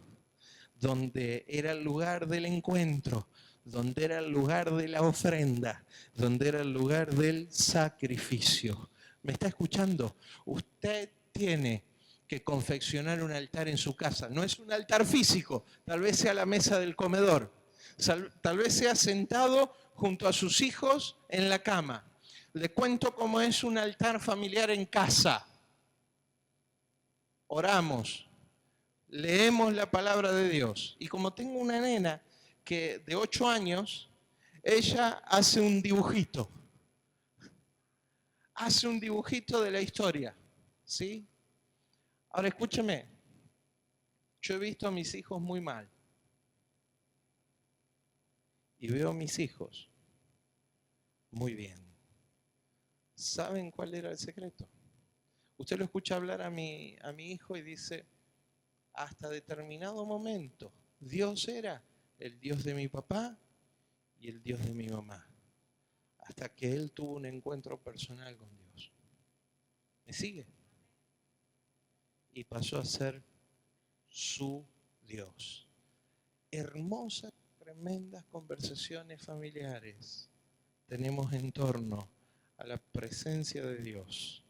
donde era el lugar del encuentro, donde era el lugar de la ofrenda, donde era el lugar del sacrificio. ¿Me está escuchando? Usted tiene que confeccionar un altar en su casa. No es un altar físico, tal vez sea la mesa del comedor, tal vez sea sentado junto a sus hijos en la cama. Le cuento cómo es un altar familiar en casa. Oramos, leemos la palabra de Dios. Y como tengo una nena que de 8 años, ella hace un dibujito. Hace un dibujito de la historia. ¿Sí? Ahora escúcheme. Yo he visto a mis hijos muy mal. Y veo a mis hijos muy bien. ¿Saben cuál era el secreto? Usted lo escucha hablar a mi hijo y dice, hasta determinado momento, Dios era el Dios de mi papá y el Dios de mi mamá. Hasta que él tuvo un encuentro personal con Dios. ¿Me sigue? Y pasó a ser su Dios. Hermosas, tremendas conversaciones familiares tenemos en torno a la presencia de Dios.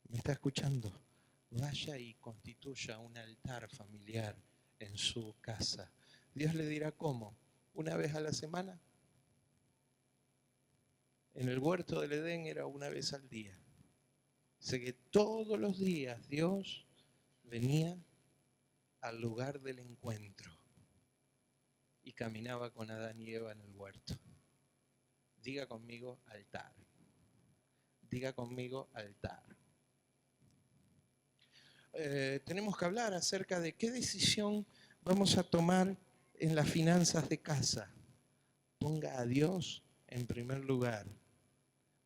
¿Me está escuchando? Vaya y constituya un altar familiar en su casa. Dios le dirá cómo. Una vez a la semana. En el huerto del Edén era una vez al día. Sé que todos los días Dios venía al lugar del encuentro y caminaba con Adán y Eva en el huerto. Diga conmigo altar. Diga conmigo altar. Tenemos que hablar acerca de qué decisión vamos a tomar en las finanzas de casa. Ponga a Dios en primer lugar.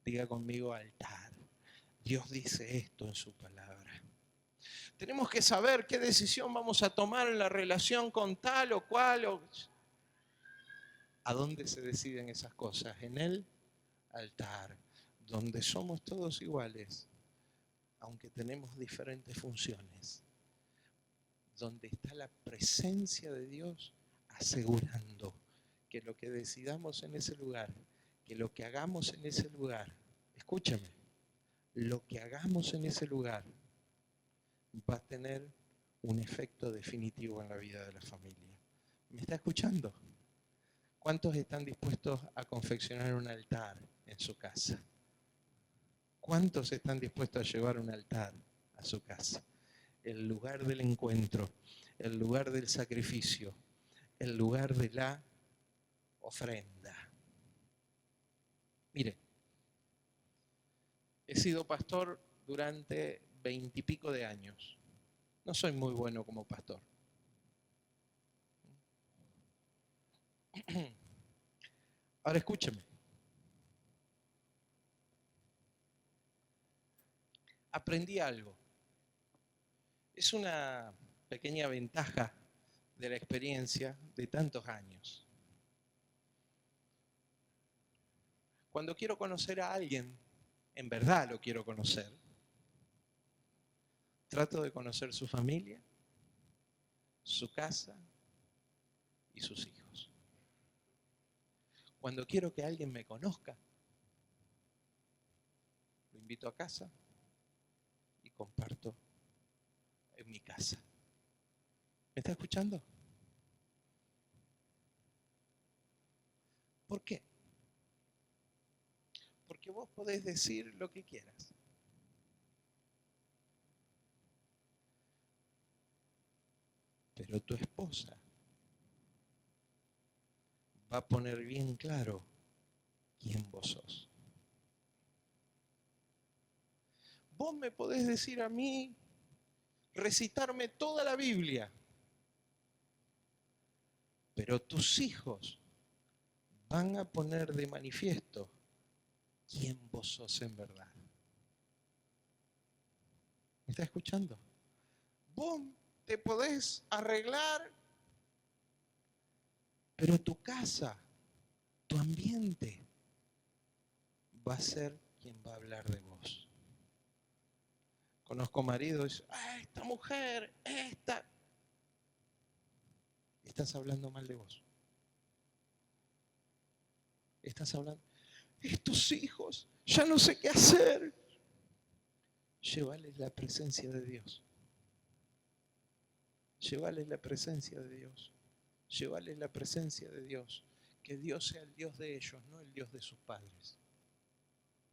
Diga conmigo altar. Dios dice esto en su palabra. Tenemos que saber qué decisión vamos a tomar en la relación con tal o cual. ¿A dónde se deciden esas cosas? En el altar, donde somos todos iguales, aunque tenemos diferentes funciones, donde está la presencia de Dios asegurando que lo que decidamos en ese lugar, que lo que hagamos en ese lugar, escúchame, lo que hagamos en ese lugar va a tener un efecto definitivo en la vida de la familia. ¿Me está escuchando? ¿Cuántos están dispuestos a confeccionar un altar en su casa? ¿Cuántos están dispuestos a llevar un altar a su casa? El lugar del encuentro, el lugar del sacrificio, el lugar de la ofrenda. Mire, he sido pastor durante 20 y pico de años. No soy muy bueno como pastor. Ahora escúcheme. Aprendí algo. Es una pequeña ventaja de la experiencia de tantos años. Cuando quiero conocer a alguien, en verdad lo quiero conocer, trato de conocer su familia, su casa y sus hijos. Cuando quiero que alguien me conozca, lo invito a casa y comparto en mi casa. ¿Me está escuchando? ¿Por qué? Porque vos podés decir lo que quieras. Pero tu esposa va a poner bien claro quién vos sos. Vos me podés decir a mí, recitarme toda la Biblia, pero tus hijos van a poner de manifiesto quién vos sos en verdad. ¿Me está escuchando? Vos te podés arreglar, pero tu casa, tu ambiente, va a ser quien va a hablar de vos. Conozco maridos, esta mujer, esta. Estás hablando mal de vos. Estás hablando, estos hijos, ya no sé qué hacer. Llévales la presencia de Dios. Llévales la presencia de Dios. Llévales la presencia de Dios. Que Dios sea el Dios de ellos, no el Dios de sus padres.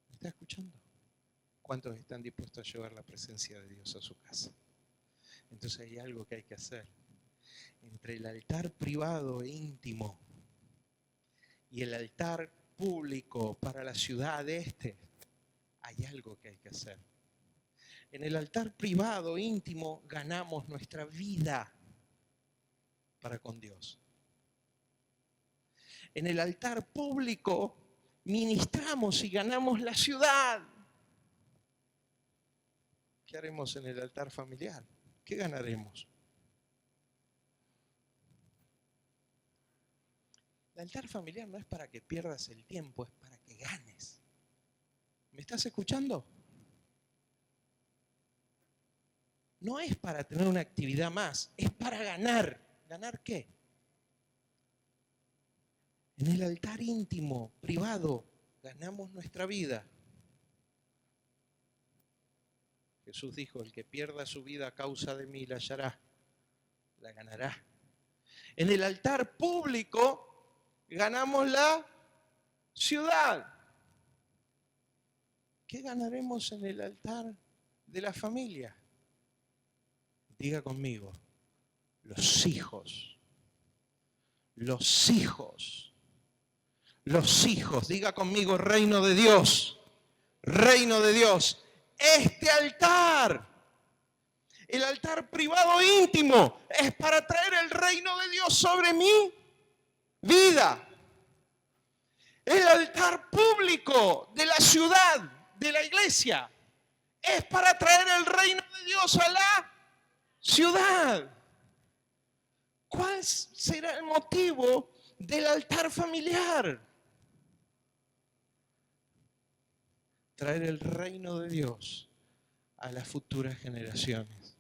¿Me está escuchando? ¿Cuántos están dispuestos a llevar la presencia de Dios a su casa? Entonces hay algo que hay que hacer. Entre el altar privado e íntimo y el altar público para la ciudad hay algo que hay que hacer. En el altar privado, íntimo, ganamos nuestra vida para con Dios. En el altar público ministramos y ganamos la ciudad. ¿Qué haremos en el altar familiar? ¿Qué ganaremos? El altar familiar no es para que pierdas el tiempo, es para que ganes. ¿Me estás escuchando? No es para tener una actividad más, es para ganar. ¿Ganar qué? En el altar íntimo, privado, ganamos nuestra vida. Jesús dijo, el que pierda su vida a causa de mí la hallará, la ganará. En el altar público ganamos la ciudad. ¿Qué ganaremos en el altar de la familia? Diga conmigo, los hijos. Los hijos. los hijos. Diga conmigo, reino de Dios. Reino de Dios. Este altar, el altar privado íntimo, es para traer el reino de Dios sobre mi vida. El altar público de la ciudad, de la iglesia, es para traer el reino de Dios a la ciudad. ¿Cuál será el motivo del altar familiar? Traer el reino de Dios a las futuras generaciones.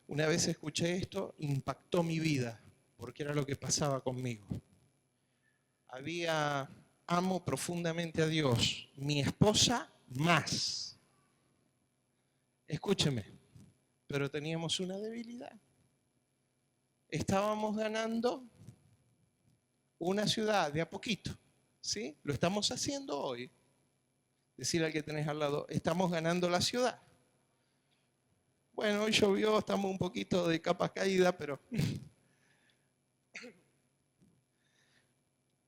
Una vez escuché esto, impactó mi vida, porque era lo que pasaba conmigo. Amo profundamente a Dios, mi esposa más. Escúcheme, pero teníamos una debilidad. Estábamos ganando una ciudad de a poquito, ¿sí? Lo estamos haciendo hoy. Decirle al que tenés al lado, estamos ganando la ciudad. Bueno, hoy llovió, estamos un poquito de capa caída, pero...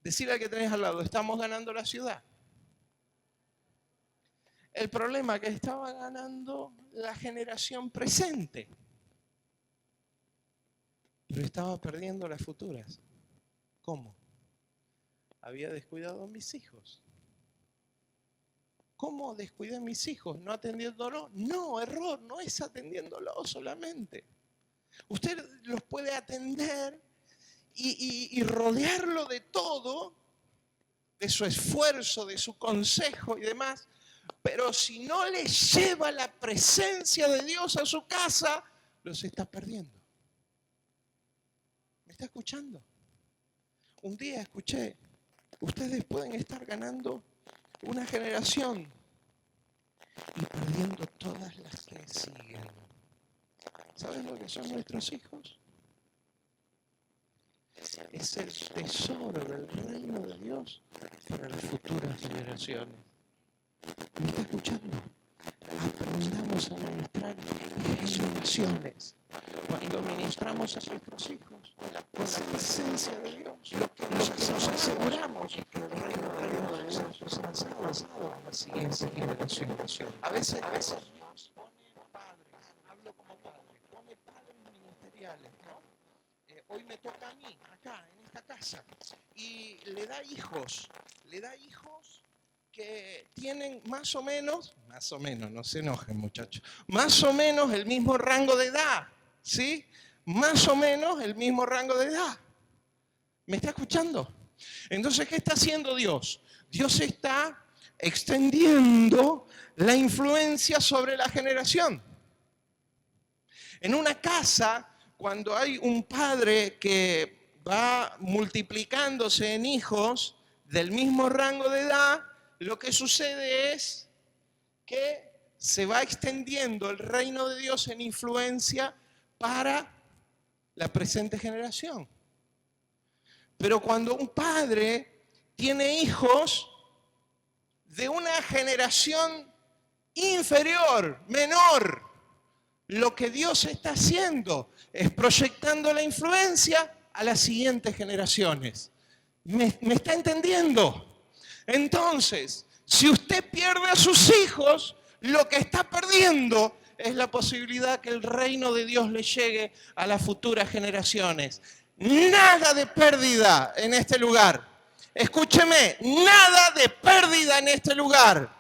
Decirle al que tenés al lado, estamos ganando la ciudad. El problema es que estaba ganando la generación presente, pero estaba perdiendo las futuras. ¿Cómo? Había descuidado a mis hijos. ¿Cómo descuidé a mis hijos? ¿No atendiéndolo? No, error, no es atendiéndolo solamente. Usted los puede atender y rodearlo de todo, de su esfuerzo, de su consejo y demás, pero si no le lleva la presencia de Dios a su casa, los está perdiendo. ¿Me está escuchando? Un día escuché, ustedes pueden estar ganando una generación y perdiendo todas las que siguen. ¿Saben lo que son nuestros hijos? Es el tesoro del reino de Dios para las futuras generaciones. ¿Me está escuchando? Aprendamos a ministrar generaciones. Cuando ministramos a nuestros hijos con la presencia de Dios, lo que nos aseguramos es que el reino de Dios es avanzado a la siguiente generación. A veces Dios pone padres, hablo como padre, pone padres ministeriales, ¿no? Hoy me toca a mí, acá, en esta casa, y le da hijos que tienen más o menos, no se enojen muchachos, más o menos el mismo rango de edad, ¿sí? Más o menos el mismo rango de edad. ¿Me está escuchando? Entonces, ¿qué está haciendo Dios? Dios está extendiendo la influencia sobre la generación. En una casa, cuando hay un padre que va multiplicándose en hijos del mismo rango de edad, lo que sucede es que se va extendiendo el reino de Dios en influencia para la presente generación. Pero cuando un padre tiene hijos de una generación inferior, menor, lo que Dios está haciendo es proyectando la influencia a las siguientes generaciones. ¿Me está entendiendo? Entonces, si usted pierde a sus hijos, lo que está perdiendo es la posibilidad que el reino de Dios le llegue a las futuras generaciones. Nada de pérdida en este lugar. Escúcheme, nada de pérdida en este lugar.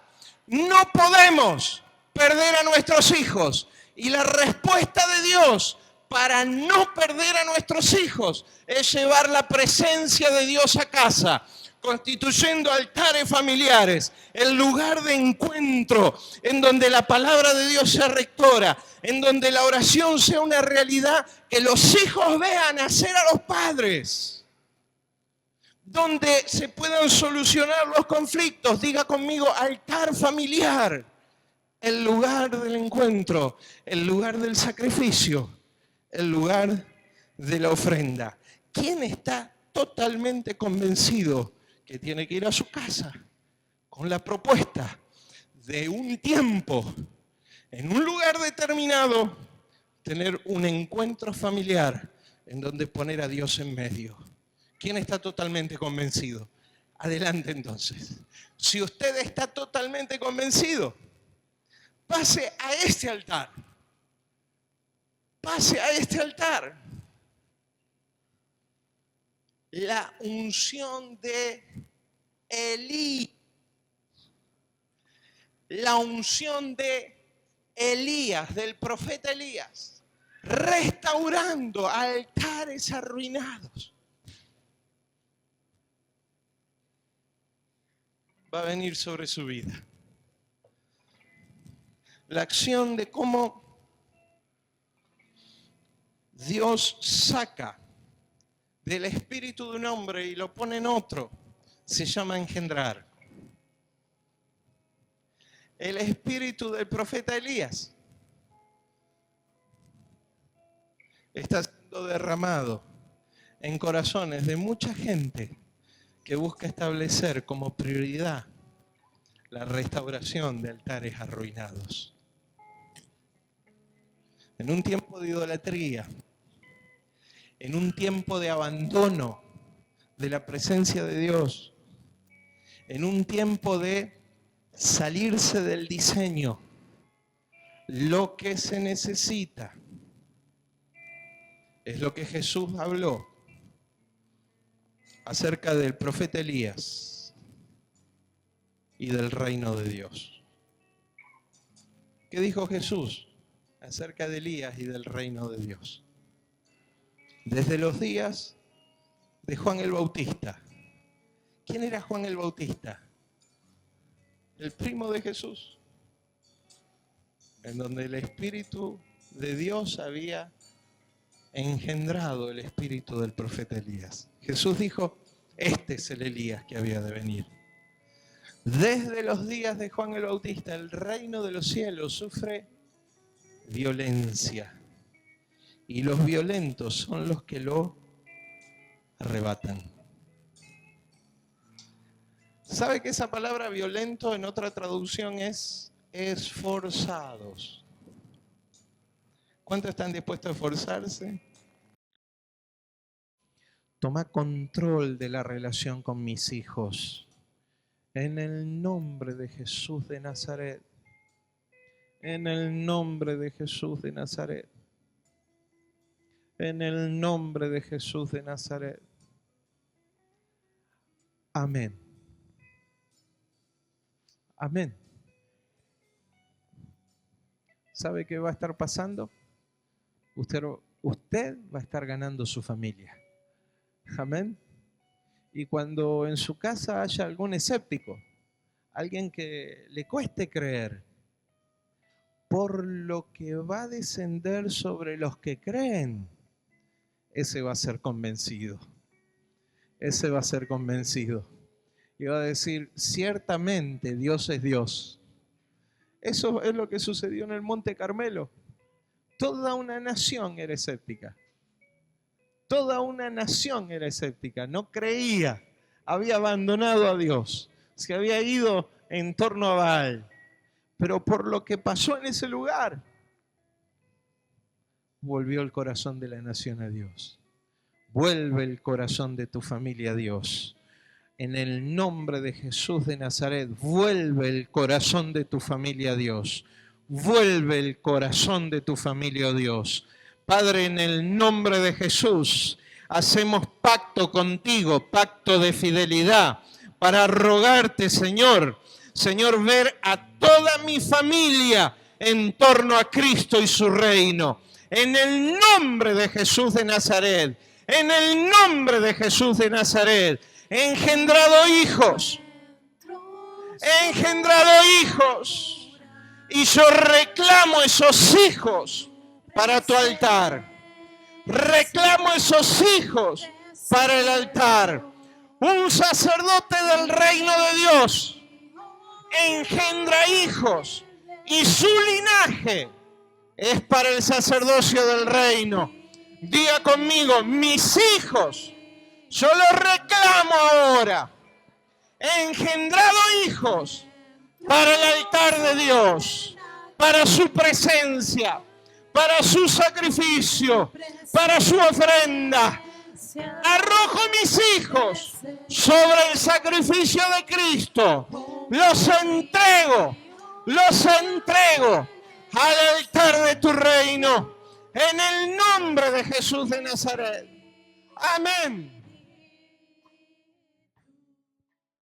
No podemos perder a nuestros hijos. Y la respuesta de Dios para no perder a nuestros hijos es llevar la presencia de Dios a casa, constituyendo altares familiares, el lugar de encuentro en donde la palabra de Dios sea rectora, en donde la oración sea una realidad, que los hijos vean hacer a los padres, donde se puedan solucionar los conflictos. Diga conmigo, altar familiar, el lugar del encuentro, el lugar del sacrificio, el lugar de la ofrenda. ¿Quién está totalmente convencido que tiene que ir a su casa con la propuesta de un tiempo, en un lugar determinado, tener un encuentro familiar en donde poner a Dios en medio? ¿Quién está totalmente convencido? Adelante entonces. Si usted está totalmente convencido, pase a este altar. Pase a este altar. La unción de Elías. La unción de Elías, del profeta Elías, restaurando altares arruinados. Va a venir sobre su vida. La acción de cómo Dios saca del espíritu de un hombre y lo pone en otro, se llama engendrar. El espíritu del profeta Elías está siendo derramado en corazones de mucha gente que busca establecer como prioridad la restauración de altares arruinados. En un tiempo de idolatría, en un tiempo de abandono de la presencia de Dios, en un tiempo de salirse del diseño, lo que se necesita es lo que Jesús habló acerca del profeta Elías y del reino de Dios. ¿Qué dijo Jesús acerca de Elías y del reino de Dios? Desde los días de Juan el Bautista. ¿Quién era Juan el Bautista? El primo de Jesús, en donde el Espíritu de Dios había engendrado el espíritu del profeta Elías. Jesús dijo, este es el Elías que había de venir. Desde los días de Juan el Bautista, el reino de los cielos sufre violencia. Y los violentos son los que lo arrebatan. ¿Sabe que esa palabra violento en otra traducción es esforzados? ¿Cuántos están dispuestos a esforzarse? Toma control de la relación con mis hijos. En el nombre de Jesús de Nazaret. En el nombre de Jesús de Nazaret. En el nombre de Jesús de Nazaret. Amén. Amén. ¿Sabe qué va a estar pasando? Usted va a estar ganando su familia. Amén. Y cuando en su casa haya algún escéptico, alguien que le cueste creer, por lo que va a descender sobre los que creen, ese va a ser convencido. Ese va a ser convencido. Y va a decir, ciertamente Dios es Dios. Eso es lo que sucedió en el Monte Carmelo. Toda una nación era escéptica. Toda una nación era escéptica. No creía. Había abandonado a Dios. Se había ido en torno a Baal. Pero por lo que pasó en ese lugar, volvió el corazón de la nación a Dios. Vuelve el corazón de tu familia a Dios. En el nombre de Jesús de Nazaret, vuelve el corazón de tu familia a Dios. Vuelve el corazón de tu familia a Dios. Padre, en el nombre de Jesús, hacemos pacto contigo, pacto de fidelidad, para rogarte, Señor, ver a toda mi familia en torno a Cristo y su reino. En el nombre de Jesús de Nazaret, en el nombre de Jesús de Nazaret, he engendrado hijos, y yo reclamo esos hijos para tu altar. Reclamo esos hijos para el altar. Un sacerdote del reino de Dios engendra hijos y su linaje es para el sacerdocio del reino. Diga conmigo, mis hijos, yo los reclamo ahora. He engendrado hijos para el altar de Dios, para su presencia, para su sacrificio, para su ofrenda. Arrojo mis hijos sobre el sacrificio de Cristo. Los entrego al altar de tu reino. En el nombre de Jesús de Nazaret. Amén.